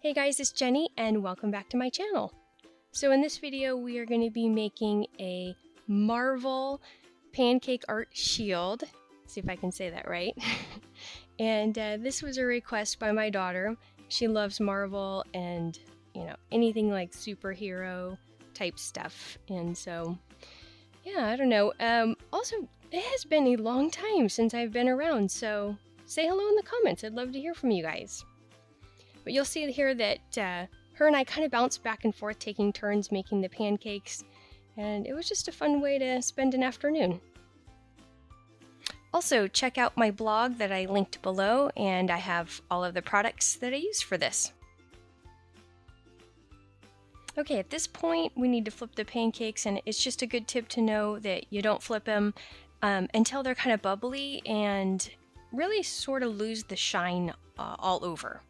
Hey guys, it's Jenny and welcome back to my channel. So in this video we are going to be making a Marvel pancake art shield. See if I can say that right. And this was a request by my daughter. She loves Marvel and anything like superhero type stuff. And so yeah, I don't know. Also, it has been a long time since I've been around, so say hello in the comments. I'd love to hear from you guys. But you'll see here that her and I kind of bounced back and forth, taking turns making the pancakes, and it was just a fun way to spend an afternoon. Also, check out my blog that I linked below, and I have all of the products that I use for this. Okay, at this point we need to flip the pancakes, and it's just a good tip to know that you don't flip them until they're kind of bubbly and really sort of lose the shine all over.